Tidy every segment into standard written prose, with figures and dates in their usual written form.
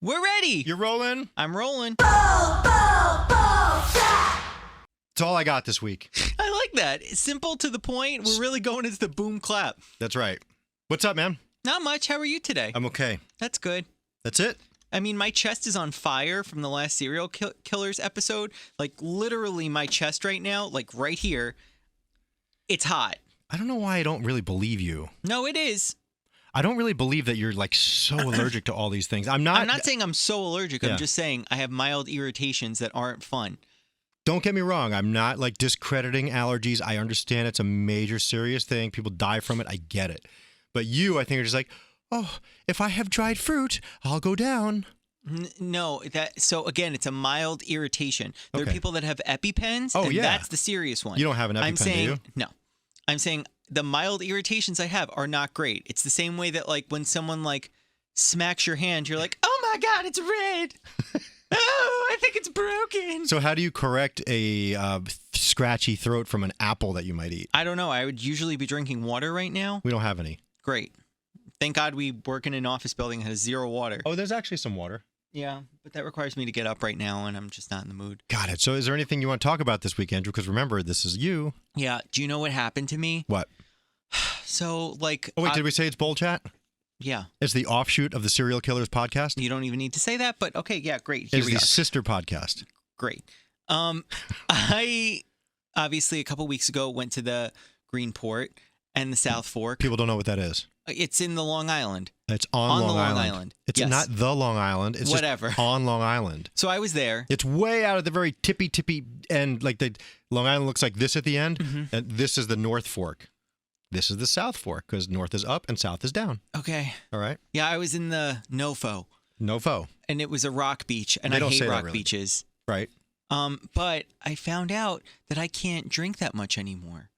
We're ready. You're rolling? I'm rolling. That's all I got this week. I like that. It's simple to the point. We're really going into the boom clap. That's right. What's up, man? Not much. How are you today? I'm okay. That's good. That's it? I mean, my chest is on fire from the last serial killers episode. Like, literally my chest right now, like right here, it's hot. I don't know why I don't really believe you. No, it is. I don't really believe that you're like so allergic to all these things. I'm not saying I'm so allergic. Yeah. I'm just saying I have mild irritations that aren't fun. Don't get me wrong. I'm not like discrediting allergies. I understand it's a major serious thing. People die from it. I get it. But you, I think, are just like, oh, if I have dried fruit, I'll go down. No, so again, it's a mild irritation. There Okay. are people that have EpiPens, Oh, and yeah. that's the serious one. You don't have an EpiPen, do you? No. I'm saying the mild irritations I have are not great. It's the same way that like when someone like smacks your hand, you're like, oh my God, it's red. Oh, I think it's broken. So how do you correct a scratchy throat from an apple that you might eat? I don't know. I would usually be drinking water right now. We don't have any. Great. Thank God we work in an office building that has zero water. Oh, there's actually some water. Yeah, but that requires me to get up right now, and I'm just not in the mood. Got it. So is there anything you want to talk about this week, Andrew? Because remember, this is you. Yeah. Do you know what happened to me? What? So, like... Oh, wait, did we say it's Bowl Chat? Yeah. It's the offshoot of the Serial Killers podcast? You don't even need to say that, but okay, yeah, great. Here It's we the are. sister podcast. Great. I, obviously, a couple weeks ago went to the Greenport and the South Fork. People don't know what that is. It's in the Long Island. It's on the Long Long Island. Island. It's Yes. not the Long Island. It's Whatever. just on Long Island. So I was there. It's way out at the very tippy end. Like the Long Island looks like this at the end, and this is the North Fork. This is the South Fork because North is up and South is down. Okay. All right. Yeah, I was in the Nofo, Nofo. and it was a rock beach, and They I don't hate say that rock really. beaches. Right. But I found out that I can't drink that much anymore.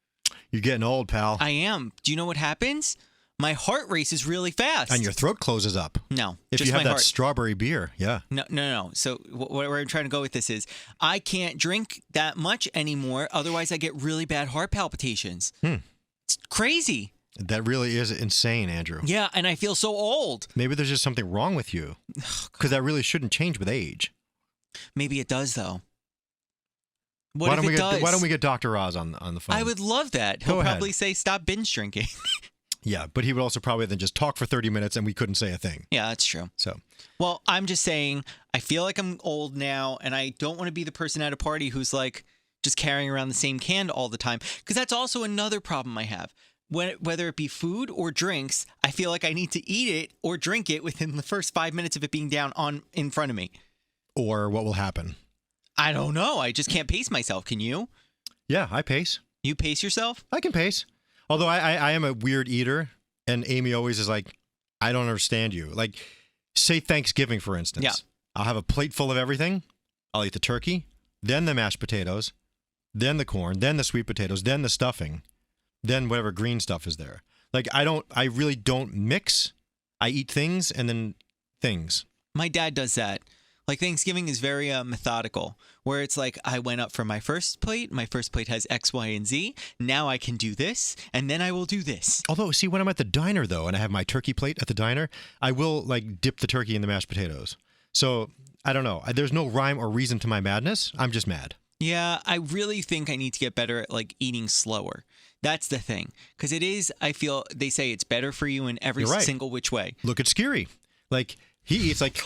You're getting old, pal. I am. Do you know what happens? My heart races really fast. And your throat closes up. No, If just you have my that heart. strawberry beer, yeah. No. So where I'm trying to go with this is I can't drink that much anymore. Otherwise, I get really bad heart palpitations. It's crazy. That really is insane, Andrew. Yeah, and I feel so old. Maybe there's just something wrong with you. Because that really shouldn't change with age. Maybe it does, though. Why What if it does? Why don't we get Dr. Oz on the phone? I would love that. Go He'll ahead. probably say, stop binge drinking. Yeah, but he would also probably then just talk for 30 minutes and we couldn't say a thing. Yeah, that's true. So, Well, I'm just saying, I feel like I'm old now, and I don't want to be the person at a party who's like just carrying around the same can all the time. Because that's also another problem I have. Whether it be food or drinks, I feel like I need to eat it or drink it within the first 5 minutes of it being down in front of me. or what will happen? I don't know. I just can't pace myself. Can you? Yeah, I pace. You pace yourself? I can pace. Although I am a weird eater, and Amy always is like, I don't understand you. Like, say Thanksgiving, for instance. Yeah. I'll have a plate full of everything. I'll eat the turkey, then the mashed potatoes, then the corn, then the sweet potatoes, then the stuffing, then whatever green stuff is there. Like, I really don't mix. I eat things and then things. My dad does that. Like Thanksgiving is very methodical, where it's like I went up for my first plate. My first plate has X, Y, and Z. Now I can do this, and then I will do this. Although, see, when I'm at the diner, though, and I have my turkey plate at the diner, I will, like, dip the turkey in the mashed potatoes. So, I don't know. There's no rhyme or reason to my madness. I'm just mad. Yeah, I really think I need to get better at like eating slower. That's the thing, because it is. I feel they say it's better for you in every You're right. single which way. Look at Scary. Like, he eats like,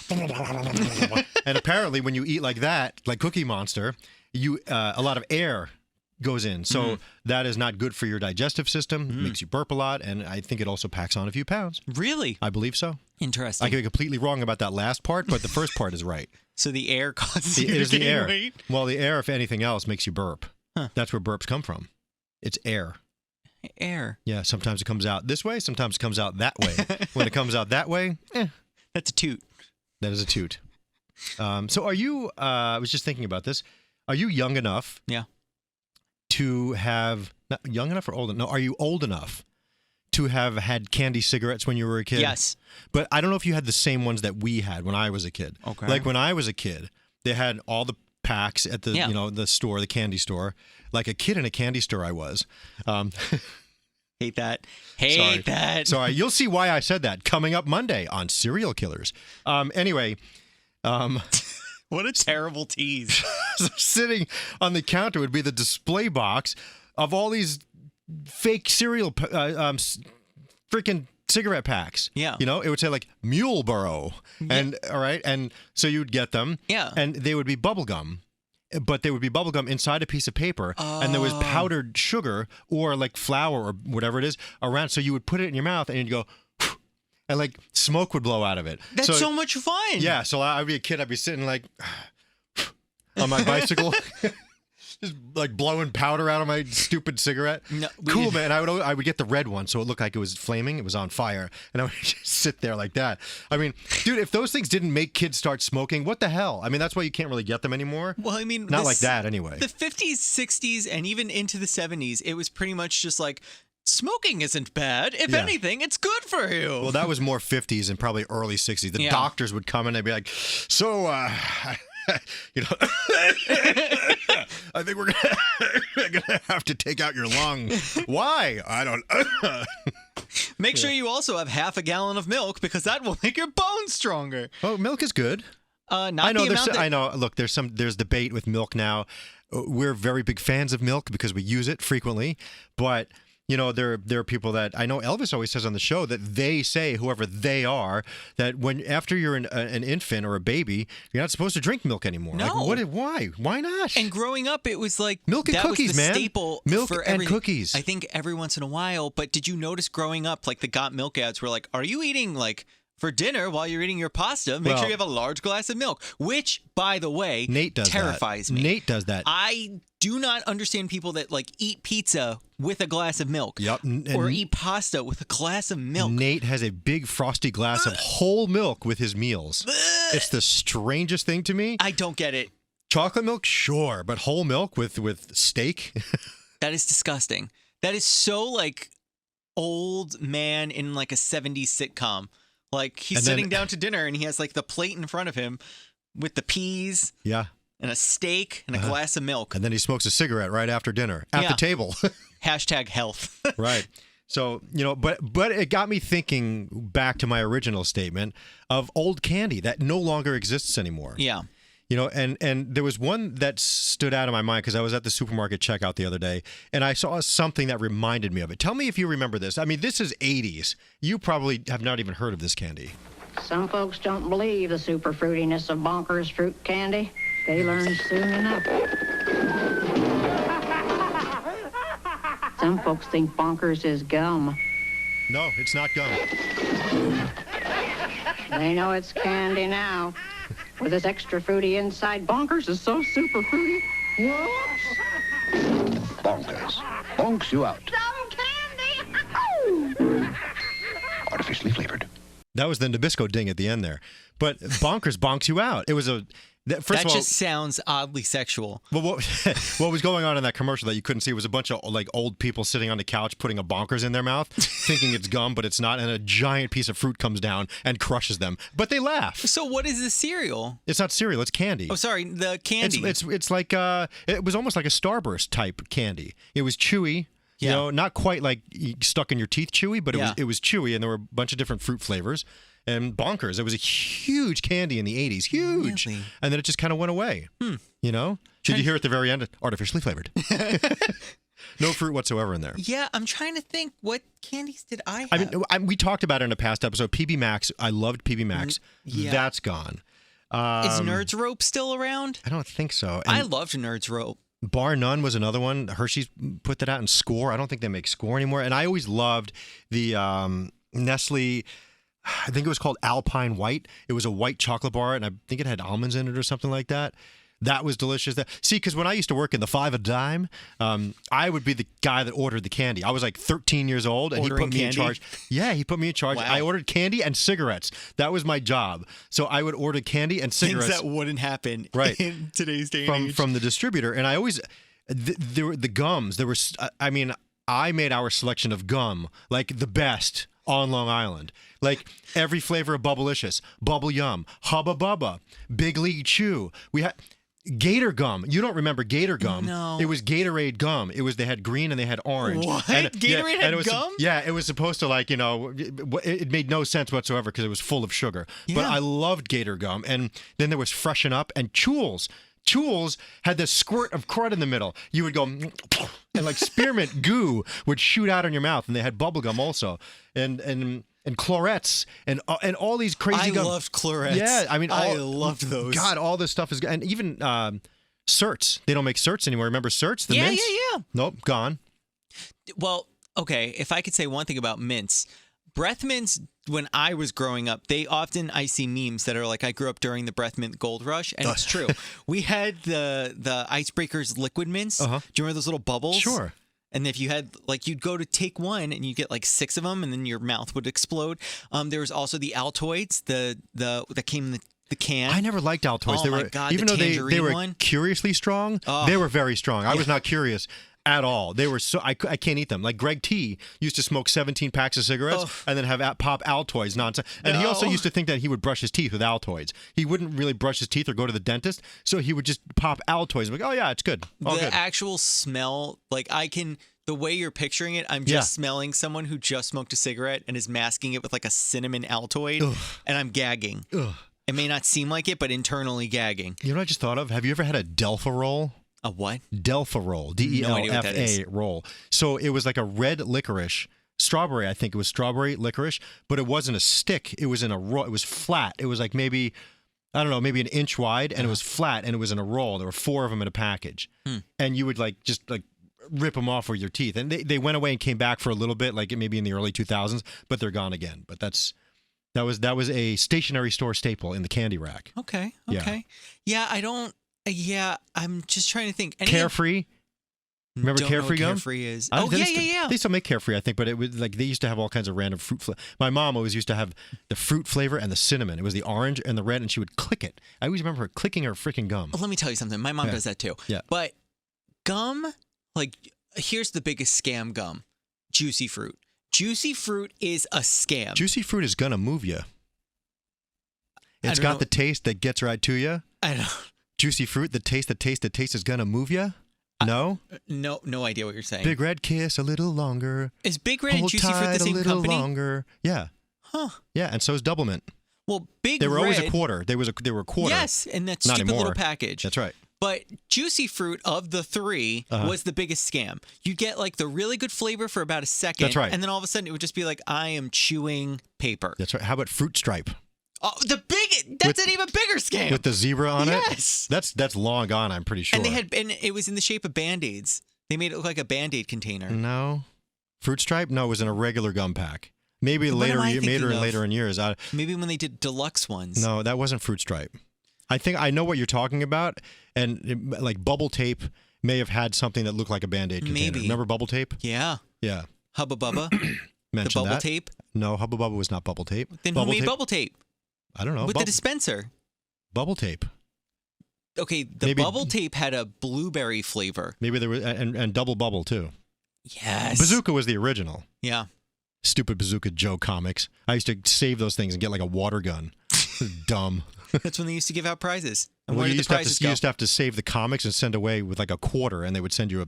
and apparently when you eat like that, like Cookie Monster, you a lot of air goes in. So that is not good for your digestive system. Makes you burp a lot, and I think it also packs on a few pounds. Really I believe so. interesting. I could be completely wrong about that last part, but the first part is right. So the air causes It you is to the gain air. weight? Well, the air, if anything else, makes you burp. Huh. That's where burps come from. It's air. Air. Yeah, sometimes it comes out this way, sometimes it comes out that way. When it comes out that way, That's a toot. that is a toot. So are you, I was just thinking about this, are you young enough Yeah. to have, not young enough or old enough? No, are you old enough to have had candy cigarettes when you were a kid? Yes. But I don't know if you had the same ones that we had when I was a kid. Okay. Like when I was a kid, they had all the packs at the Yeah. the store, the candy store. Like a kid in a candy store I was. Hate that. Hate Sorry. that. Sorry, you'll see why I said that coming up Monday on Serial Killers. Anyway, What a terrible tease. So sitting on the counter would be the display box of all these fake cereal, freaking cigarette packs. Yeah. You know, it would say like Muleboro. And all right. And so you'd get them. Yeah. And they would be bubble gum. But they would be bubble gum inside a piece of paper, and there was powdered sugar or like flour or whatever it is around. So you would put it in your mouth and you'd go, and like smoke would blow out of it. That's so much fun. Yeah. So I'd be a kid. I'd be sitting like on my bicycle, just like blowing powder out of my stupid cigarette. No, cool, man. I would get the red one, so it looked like it was flaming. It was on fire, and I would just sit there like that. I mean, dude, if those things didn't make kids start smoking, what the hell? I mean, that's why you can't really get them anymore. Well, I mean, not like that anyway. The 50s, 60s, and even into the 70s, it was pretty much just like, smoking isn't bad. If anything, it's good for you. Well, that was more 50s and probably early 60s. The doctors would come and they'd be like, so, you know, I think we're gonna have to take out your lung. Why? I don't. Make sure you also have half a gallon of milk because that will make your bones stronger. Oh, milk is good. Not I know. I know. Look, there's debate with milk now. We're very big fans of milk because we use it frequently, but. You know, there are people that I know Elvis always says on the show that they say, whoever they are, that after you're an infant or a baby, you're not supposed to drink milk anymore. No. Like, why? Why not? And growing up, it was like milk and that cookies, was the man. Staple milk for and cookies. I think every once in a while. But did you notice growing up, like the Got Milk ads were like, "Are you eating like?" For dinner, while you're eating your pasta, make sure you have a large glass of milk. Which, by the way, Nate does terrifies me. Nate does that. I do not understand people that like eat pizza with a glass of milk. Yep. Or eat pasta with a glass of milk. Nate has a big frosty glass of whole milk with his meals. It's the strangest thing to me. I don't get it. Chocolate milk, sure, but whole milk with steak? That is disgusting. That is so like old man in like a 70s sitcom. Like he's sitting down to dinner and he has like the plate in front of him with the peas. Yeah. And a steak and a glass of milk. And then he smokes a cigarette right after dinner at the table. Hashtag health. Right. So, you know, but it got me thinking back to my original statement of old candy that no longer exists anymore. Yeah. You know, and there was one that stood out in my mind because I was at the supermarket checkout the other day and I saw something that reminded me of it. Tell me if you remember this. I mean, this is 80s. You probably have not even heard of this candy. Some folks don't believe the super fruitiness of Bonkers fruit candy. They learn soon enough. Some folks think Bonkers is gum. No, it's not gum. They know it's candy now. With this extra fruity inside, Bonkers is so super fruity. Whoops. Bonkers. Bonks you out. Some candy. Artificially flavored. That was the Nabisco ding at the end there. But Bonkers bonks you out. It was a... First that of all, just sounds oddly sexual. Well, what was going on in that commercial that you couldn't see was a bunch of like old people sitting on the couch putting a Bonkers in their mouth, thinking it's gum, but it's not, and a giant piece of fruit comes down and crushes them. But they laugh. So what is the cereal? It's not cereal. It's candy. Oh, sorry, the candy. It's like it was almost like a Starburst type candy. It was chewy. You know, not quite like stuck in your teeth chewy, but it was chewy, and there were a bunch of different fruit flavors. And Bonkers, it was a huge candy in the 80s. Huge. Really? And then it just kind of went away. You know? Did you hear at the very end? Artificially flavored. No fruit whatsoever in there. Yeah, I'm trying to think. What candies did I have? I mean, we talked about it in a past episode. PB Max. I loved PB Max. Yeah. That's gone. Is Nerds Rope still around? I don't think so. I loved Nerds Rope. Bar None was another one. Hershey's put that out in Score. I don't think they make Score anymore. And I always loved the Nestle... I think it was called Alpine White. It was a white chocolate bar, and I think it had almonds in it or something like that. That was delicious. See, because when I used to work in the 5 a dime, I would be the guy that ordered the candy. I was like 13 years old, and Ordering he put me candy? in charge. Yeah, he put me in charge. Wow. I ordered candy and cigarettes. That was my job. So I would order candy and cigarettes. Things that wouldn't happen in today's day and age. From the distributor. And I always, there were the gums. There were, I mean, I made our selection of gum like the best on Long Island. Like every flavor of Bubbalicious, Bubble Yum, Hubba Bubba, Big League Chew. Gator gum. You don't remember Gator gum? No. It was Gatorade gum. They had green and they had orange. What? And, Gatorade had and it was, gum? Yeah, it was supposed to it made no sense whatsoever because it was full of sugar. But Yeah. I loved Gator gum. And then there was Freshen Up and Chewels. Chewels had this squirt of crud in the middle. You would go and like spearmint goo would shoot out in your mouth, and they had bubble gum also, and Clorettes and all these crazy gum. I loved Clorettes. Yeah, I mean, I loved those. God, all this stuff is good. And even Certs. They don't make Certs anymore. Remember Certs? The Yeah, mints? yeah. Nope, gone. Well, okay, if I could say one thing about mints, breath mints, when I was growing up, I see memes that are like, I grew up during the breath mint gold rush, and it's true. We had the Icebreakers liquid mints. Uh-huh. Do you remember those little bubbles? Sure. And if you had, like, you'd go to take one and you get like 6 of them, and then your mouth would explode. There was also the Altoids, that came in the can. I never liked Altoids. Oh They my were, God, even the though they tangerine were one? curiously strong, they were very strong. I was not curious at all. They were so I can't eat them. Like Greg T used to smoke 17 packs of cigarettes and then have pop Altoids nonsense. And he also used to think that he would brush his teeth with Altoids. He wouldn't really brush his teeth or go to the dentist, so he would just pop Altoids. Like, oh yeah, it's good. All the good. actual smell, like the way you're picturing it, I'm just smelling someone who just smoked a cigarette and is masking it with like a cinnamon Altoid, and I'm gagging. Ugh. It may not seem like it, but internally gagging. You know what I just thought of? Have you ever had a Delpha roll? A what? Delpha roll, DELFA roll. So it was like a red licorice, strawberry. I think it was strawberry licorice, but it wasn't a stick. It was in a roll. It was flat. It was like maybe an inch wide, and it was flat, and it was in a roll. There were 4 of them in a package, and you would just rip them off with your teeth. And they went away and came back for a little bit, like maybe in the early 2000s, but they're gone again. But that was a stationery store staple in the candy rack. Okay. Yeah. I'm just trying to think. Carefree. Remember Don't know Carefree what gum? Carefree is. They still make Carefree, I think, but it was like they used to have all kinds of random fruit flavor. My mom always used to have the fruit flavor and the cinnamon. It was the orange and the red, and she would click it. I always remember her clicking her freaking gum. Well, let me tell you something. My mom does that too. Yeah. But gum, here's the biggest scam gum. Juicy fruit. Juicy fruit is a scam. Juicy fruit is gonna move you. It's got the taste that gets right to you. I know. Juicy fruit, the taste is gonna move you. No? No idea what you're saying. Big Red kiss a little longer. Is Big Red and Hold Juicy Fruit tight the same a little company? longer. Yeah. Huh. Yeah, and so is Double Mint. Well, Big They were Red. always a quarter. They were a quarter. Yes, in that Not stupid anymore. little package. That's right. But Juicy Fruit of the 3 was the biggest scam. You get like the really good flavor for about a second. That's right. And then all of a sudden it would just be like, I am chewing paper. That's right. How about Fruit Stripe? Oh, that's an even bigger scam. With the zebra on it? Yes. That's long gone, I'm pretty sure. And it was in the shape of Band-Aids. They made it look like a Band-Aid container. No. Fruit Stripe? No, it was in a regular gum pack. Maybe What am I thinking of? later in years. Maybe when they did deluxe ones. No, that wasn't Fruit Stripe. I think I know what you're talking about, and like Bubble Tape may have had something that looked like a Band-Aid container. Maybe. Remember Bubble Tape? Yeah. Yeah. Hubba Bubba. Mentioned The bubble that. tape. No, Hubba Bubba was not Bubble Tape. Then who made bubble tape? I don't know. With the dispenser. Bubble Tape. Okay, the bubble tape had a blueberry flavor. Maybe there was, and Double Bubble too. Yes. Bazooka was the original. Yeah. Stupid Bazooka Joe comics. I used to save those things and get like a water gun. Dumb. That's when they used to give out prizes. And Well, where you did the used, to have prizes to, go? you used to have to save the comics and send away with like a quarter, and they would send you a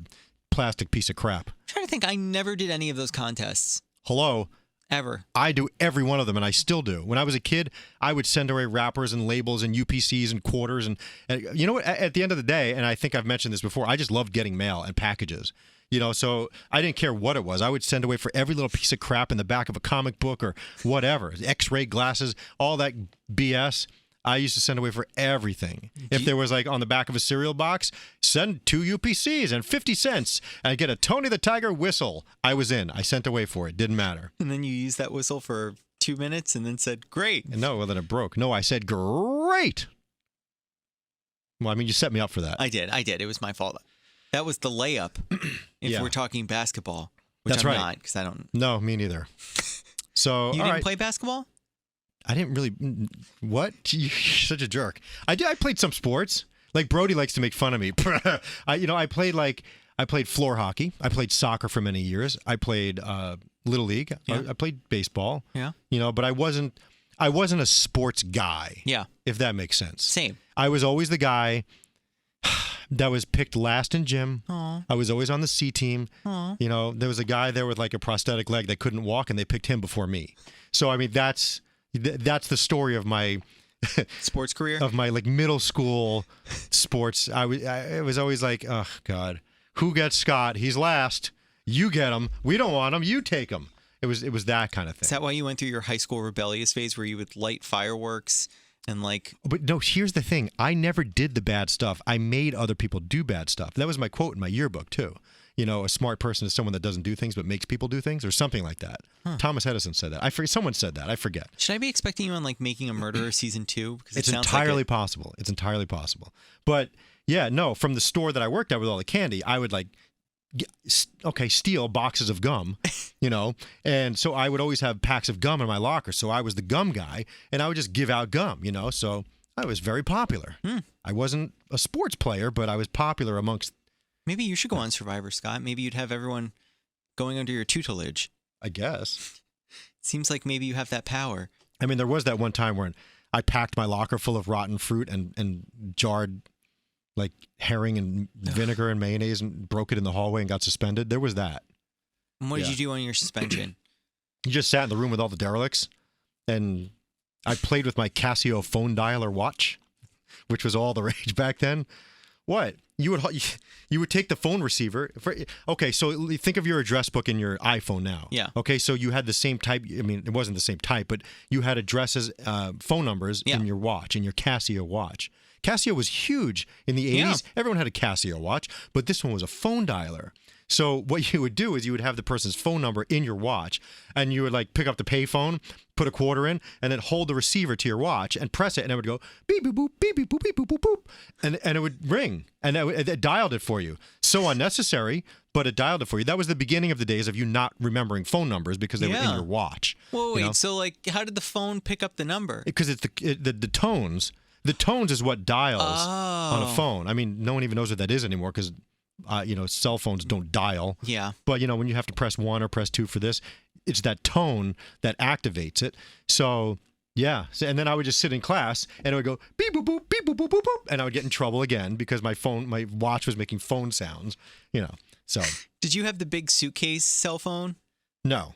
plastic piece of crap. I'm trying to think. I never did any of those contests. Hello. Ever. I do every one of them, and I still do. When I was a kid, I would send away wrappers and labels and UPCs and quarters. And you know what? At the end of the day, and I think I've mentioned this before, I just loved getting mail and packages. You know, so I didn't care what it was. I would send away for every little piece of crap in the back of a comic book or whatever. X-ray glasses, all that BS. I used to send away for everything. If there was like on the back of a cereal box, send 2 UPCs and 50 cents and I get a Tony the Tiger whistle. I was in. I sent away for it. Didn't matter. And then you used that whistle for 2 minutes and then said, great. And no, well, then it broke. No, I said, great. Well, I mean, you set me up for that. I did. It was my fault. That was the layup if Yeah. we're talking basketball, which That's I'm right. not because I don't. No, me neither. So, You all didn't right. play basketball? I didn't really. What? You're such a jerk. I played some sports. Like Brody likes to make fun of me. I played floor hockey. I played soccer for many years. I played Little League. Yeah. I played baseball. Yeah. But I wasn't a sports guy. Yeah. If that makes sense. Same. I was always the guy that was picked last in gym. Aw. I was always on the C team. Aw. You know, there was a guy there with like a prosthetic leg that couldn't walk, and they picked him before me. So I mean, that's the story of my Sports career? of my like middle school sports. It was always like, oh God, who gets Scott? He's last. You get him. We don't want him. You take him. It was that kind of thing. Is that why you went through your high school rebellious phase where you would light fireworks and like... But no, here's the thing. I never did the bad stuff. I made other people do bad stuff. That was my quote in my yearbook, too. You know, a smart person is someone that doesn't do things but makes people do things, or something like that. Huh. Thomas Edison said that. Someone said that. I forget. Should I be expecting you on like Making a Murderer season 2? Because It's entirely possible. It's entirely possible. But yeah, no, from the store that I worked at with all the candy, I would like, steal boxes of gum, you know, and so I would always have packs of gum in my locker. So I was the gum guy, and I would just give out gum, you know. So I was very popular. I wasn't a sports player, but I was popular amongst. Maybe you should go on Survivor, Scott. Maybe you'd have everyone going under your tutelage. I guess. Seems like maybe you have that power. I mean, there was that one time when I packed my locker full of rotten fruit and jarred like herring and vinegar and mayonnaise and broke it in the hallway and got suspended. There was that. And what did you do on your suspension? You just sat in the room with all the derelicts, and I played with my Casio phone dialer watch, which was all the rage back then. What? You would take the phone receiver. Okay, so think of your address book in your iPhone now. Yeah. Okay, so you had the same type. I mean, it wasn't the same type, but you had addresses, phone numbers in your watch, in your Casio watch. Casio was huge in the 80s. Yeah. Everyone had a Casio watch, but this one was a phone dialer. So what you would do is you would have the person's phone number in your watch, and you would like pick up the payphone, put a quarter in, and then hold the receiver to your watch and press it, and it would go beep boop boop beep beep boop beep boop boop boop, and it would ring, and it dialed it for you. So unnecessary, but it dialed it for you. That was the beginning of the days of you not remembering phone numbers because they were in your watch. Well, wait. You know? So like, how did the phone pick up the number? Because it's the tones. The tones is what dials on a phone. I mean, no one even knows what that is anymore because, cell phones don't dial. Yeah. But, you know, when you have to press 1 or press 2 for this, it's that tone that activates it. So, yeah. And then I would just sit in class and it would go beep, boop, boop, beep, boop, boop, boop, boop. And I would get in trouble again because my watch was making phone sounds, you know. So. Did you have the big suitcase cell phone? No.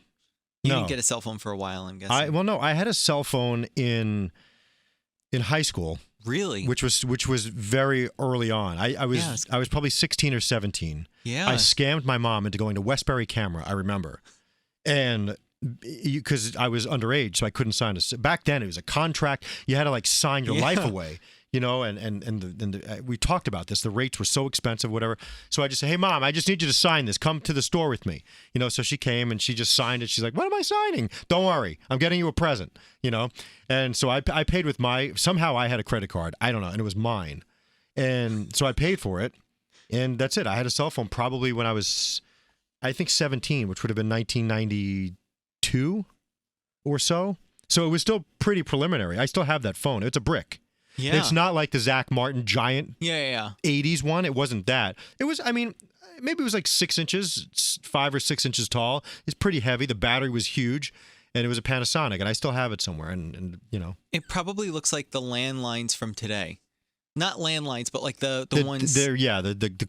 You didn't get a cell phone for a while, I'm guessing. I had a cell phone in high school. Really? Which was very early on. I was probably 16 or 17. Yeah. I scammed my mom into going to Westbury Camera, I remember. And because I was underage, so I couldn't sign back then it was a contract. You had to like sign your life away. You know, and we talked about this. The rates were so expensive, whatever. So I just said, "Hey, Mom, I just need you to sign this. Come to the store with me." You know, so she came and she just signed it. She's like, "What am I signing?" "Don't worry, I'm getting you a present." You know, and so I paid with somehow I had a credit card. I don't know, and it was mine, and so I paid for it, and that's it. I had a cell phone probably when I was, I think 17, which would have been 1992 or so. So it was still pretty preliminary. I still have that phone. It's a brick. Yeah. It's not like the Zach Martin giant 80s one. It wasn't that. It was, I mean, maybe it was like 6 inches, 5 or 6 inches tall. It's pretty heavy. The battery was huge, and it was a Panasonic, and I still have it somewhere. And you know, it probably looks like the landlines from today. Not landlines, but like the ones. The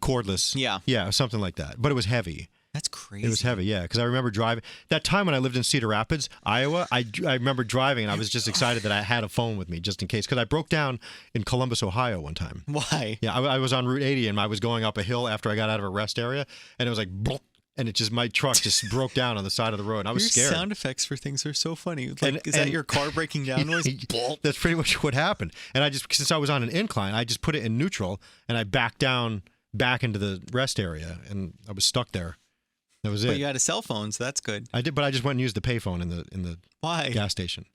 cordless. Yeah, something like that. But it was heavy. That's crazy. It was heavy, yeah, because I remember driving. That time when I lived in Cedar Rapids, Iowa, I remember driving, and I was just excited that I had a phone with me just in case, because I broke down in Columbus, Ohio one time. Why? Yeah, I was on Route 80, and I was going up a hill after I got out of a rest area, and it was like, and it just, my truck just broke down on the side of the road, and I was scared. Your sound effects for things are so funny. Like, is that your car breaking down noise? That's pretty much what happened. And since I was on an incline, I just put it in neutral, and I backed down back into the rest area, and I was stuck there. That was it. But you had a cell phone, so that's good. I did, but I just went and used the payphone in the Why? gas station.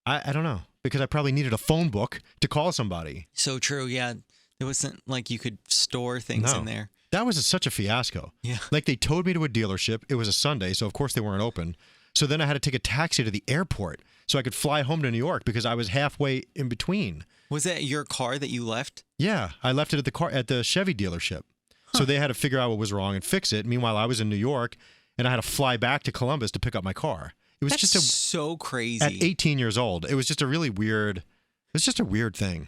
I don't know, because I probably needed a phone book to call somebody. So true, yeah. It wasn't like you could store things in there. That was such a fiasco. Yeah. Like they towed me to a dealership. It was a Sunday, so of course they weren't open. So then I had to take a taxi to the airport so I could fly home to New York because I was halfway in between. Was that your car that you left? Yeah, I left it at the Chevy dealership. So they had to figure out what was wrong and fix it. Meanwhile, I was in New York, and I had to fly back to Columbus to pick up my car. It was so crazy. At 18 years old, it was just a really weird. It was just a weird thing.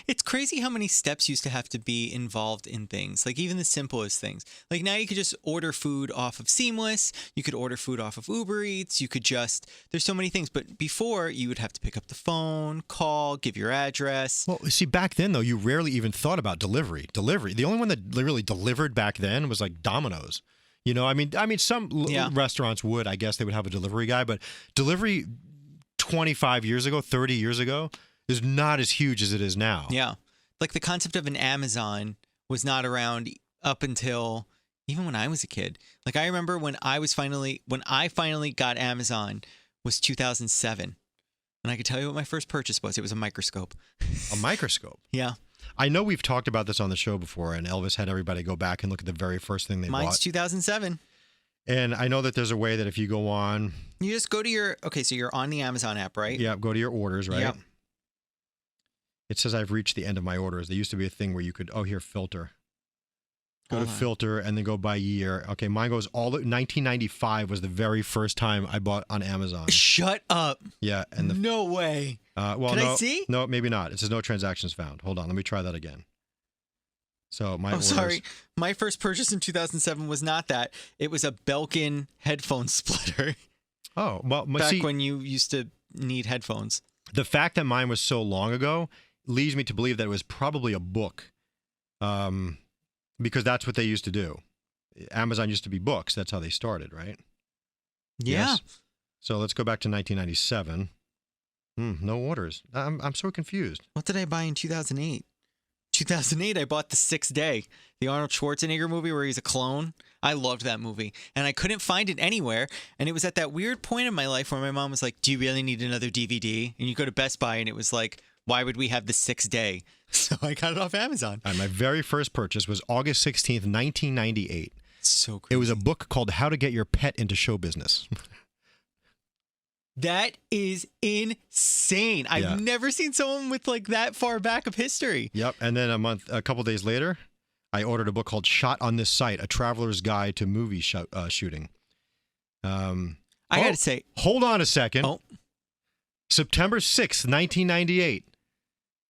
It's crazy how many steps used to have to be involved in things, like even the simplest things. Like now you could just order food off of Seamless, you could order food off of Uber Eats, you could just, there's so many things. But before, you would have to pick up the phone, call, give your address. Well, see, back then, though, you rarely even thought about delivery. The only one that really delivered back then was like Domino's. You know, I mean, some restaurants would, I guess they would have a delivery guy, but delivery 25 years ago, 30 years ago is not as huge as it is now. Yeah. Like the concept of an Amazon was not around up until even when I was a kid. Like I remember when I finally got Amazon was 2007. And I could tell you what my first purchase was. It was a microscope. A microscope? Yeah. I know we've talked about this on the show before, and Elvis had everybody go back and look at the very first thing they bought. Mine's 2007. And I know that there's a way that if you go on... You just go to so you're on the Amazon app, right? Yeah, go to your orders, right? Yep. It says I've reached the end of my orders. There used to be a thing where you could, filter. Go to filter and then go by year. Okay, mine goes 1995 was the very first time I bought on Amazon. Shut up. Yeah. And no way. Can I see? No, maybe not. It says no transactions found. Hold on. Let me try that again. So my orders... sorry. My first purchase in 2007 was not that. It was a Belkin headphone splitter. Oh, well, back when you used to need headphones. The fact that mine was so long ago leads me to believe that it was probably a book, because that's what they used to do. Amazon used to be books. That's how they started, right? Yeah. Yes. So let's go back to 1997. No orders. I'm so confused. What did I buy in 2008? 2008, I bought The Sixth Day, the Arnold Schwarzenegger movie where he's a clone. I loved that movie, and I couldn't find it anywhere. And it was at that weird point in my life where my mom was like, "Do you really need another DVD?" And you go to Best Buy, and it was like, "Why would we have The Sixth Day?" So I got it off Amazon. My very first purchase was August 16th, 1998. So crazy. It was a book called How to Get Your Pet into Show Business. That is insane. I've never seen someone with like that far back of history. Yep. And then a couple days later, I ordered a book called Shot on This Site, A Traveler's Guide to Movie Shooting. I got to say. Hold on a second. Oh. September 6th, 1998.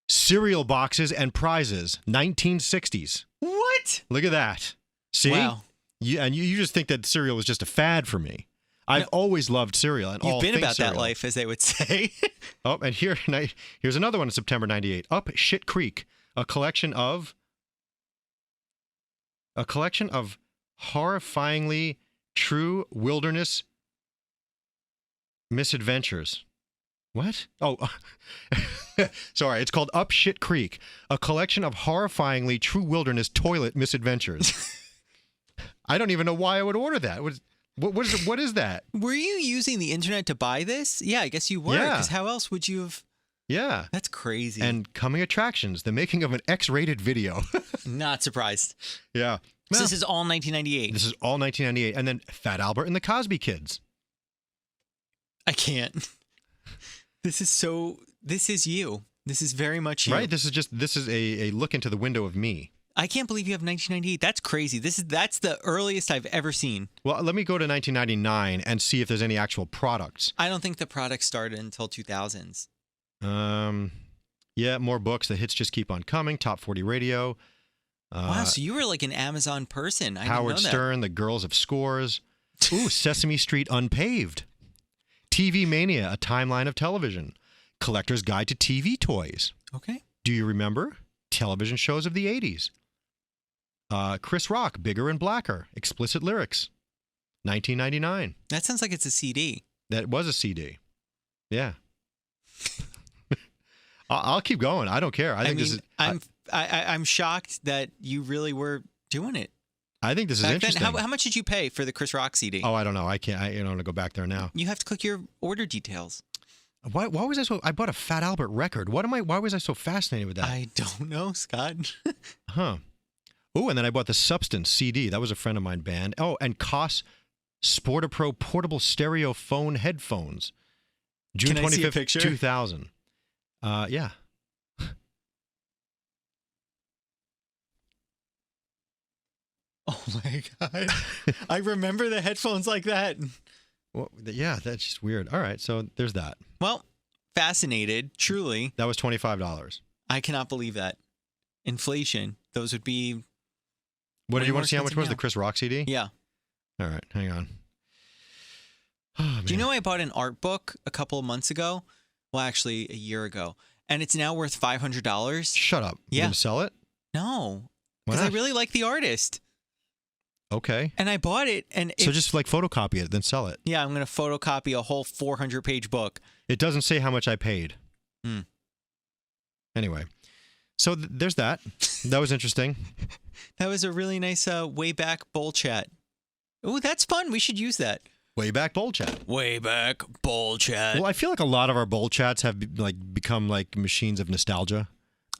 Cereal boxes and prizes, 1960s. What? Look at that. See? Wow. You just think that cereal was just a fad for me. I've always loved cereal and all You've been things about cereal. that life, as they would say. Oh, and here's another one in September 98. Up Shit Creek, a collection of horrifyingly true wilderness misadventures. What? Oh, sorry. It's called Up Shit Creek, a collection of horrifyingly true wilderness toilet misadventures. I don't even know why I would order that. What is that? Were you using the internet to buy this? Yeah, I guess you were. Yeah. Because how else would you have? Yeah. That's crazy. And coming attractions, the making of an X-rated video. Not surprised. Yeah. So this is all 1998. This is all 1998. And then Fat Albert and the Cosby Kids. I can't. This is you. This is very much you. Right? This is a look into the window of me. I can't believe you have 1998. That's crazy. That's the earliest I've ever seen. Well, let me go to 1999 and see if there's any actual products. I don't think the product started until 2000s. Yeah, more books. The hits just keep on coming. Top 40 radio. Wow, so you were like an Amazon person. I Howard didn't know that. Stern, The Girls of Scores. Ooh, Sesame Street Unpaved. TV Mania, A Timeline of Television. Collector's Guide to TV Toys. Okay. Do you remember? Television shows of the 80s. Chris Rock, Bigger and Blacker. Explicit Lyrics. 1999. That sounds like it's a CD. That was a CD. Yeah. I'll keep going. I don't care. I'm shocked that you really were doing it. I think this is interesting. How much did you pay for the Chris Rock CD? Oh, I don't know. I can't. I don't want to go back there now. You have to click your order details. Why was I so? I bought a Fat Albert record. Why was I so fascinated with that? I don't know, Scott. Huh. Oh, and then I bought the Substance CD. That was a friend of mine band. Oh, and Koss Sportapro portable stereo phone headphones. June Can I see a 25th, picture? 2000. Yeah. Oh my God. I remember the headphones like that. Well, yeah, that's just weird. All right, so there's that. Well, fascinated, truly. That was $25. I cannot believe that. Inflation. Those would be. What way do you more want to see? How much expensive was the now. Chris Rock CD? Yeah. All right, hang on. Oh, Do you man. know I bought an art book a couple of months ago? Well, actually, a year ago, and it's now worth $500. Shut up. You Yeah. gonna sell it? No, Why because I not? really like the artist, Okay. and I bought it. And So just like photocopy it, then sell it. yeah, I'm gonna photocopy a whole 400-page book. It doesn't say how much I paid. Hmm. Anyway, so there's that. That was interesting. That was a really nice way back bowl chat. Oh, that's fun. We should use that. Way back bowl chat. Way back bowl chat. Well, I feel like a lot of our bowl chats have become like machines of nostalgia.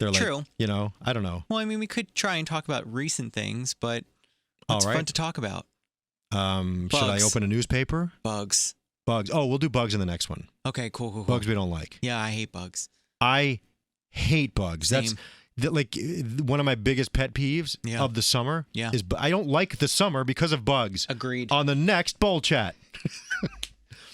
They're like, True. you know, I don't know. Well, I mean, we could try and talk about recent things, but All it's right. fun to talk about. Should I Bugs. open a newspaper? Bugs. Bugs. Oh, we'll do bugs in the next one. Okay, cool. Bugs we don't like. Yeah, I hate bugs. I hate bugs. Same. That's like one of my biggest pet peeves Yeah. of the summer. Yeah. Is I don't like the summer because of bugs. Agreed. On the next bowl chat.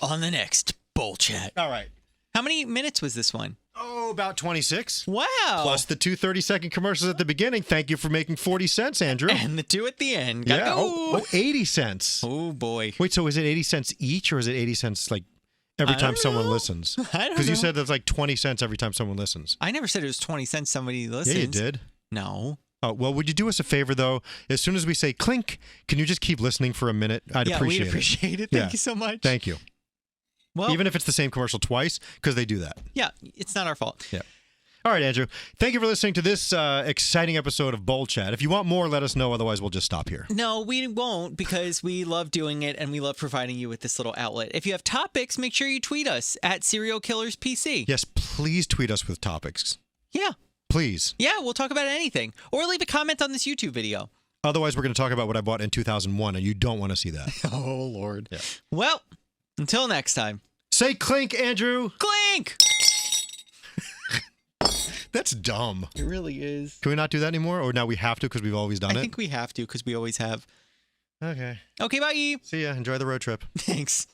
On the next bowl chat. All right. How many minutes was this one? Oh, about 26. Wow. Plus the 2 30-second commercials at the beginning. Thank you for making 40 cents, Andrew. And the two at the end. Gotta Yeah. go. 80 cents. Oh, boy. Wait, so is it 80 cents each or is it 80 cents like every I time don't someone know. listens? I don't Because you know. said that's like 20 cents every time someone listens. I never said it was 20 cents somebody listens. Yeah, you did. No. Oh, well, would you do us a favor, though? As soon as we say clink, can you just keep listening for a minute? I'd Yeah, appreciate we'd it. appreciate it. Thank Yeah. you so much. Thank you. Well, Even if it's the same commercial twice, because they do that. yeah, it's not our fault. Yeah. All right, Andrew. Thank you for listening to this exciting episode of Bowl Chat. If you want more, let us know. Otherwise, we'll just stop here. No, we won't because we love doing it and we love providing you with this little outlet. If you have topics, make sure you tweet us at Serial Killers PC. Yes, please tweet us with topics. Yeah. Please. Yeah, we'll talk about anything. Or leave a comment on this YouTube video. Otherwise, we're going to talk about what I bought in 2001, and you don't want to see that. Oh, Lord. Yeah. Well, until next time. Say clink, Andrew. Clink! That's dumb. It really is. Can we not do that anymore? Or now we have to because we've always done I it? think we have to because we always have. Okay. Okay, bye. See ya. Enjoy the road trip. Thanks.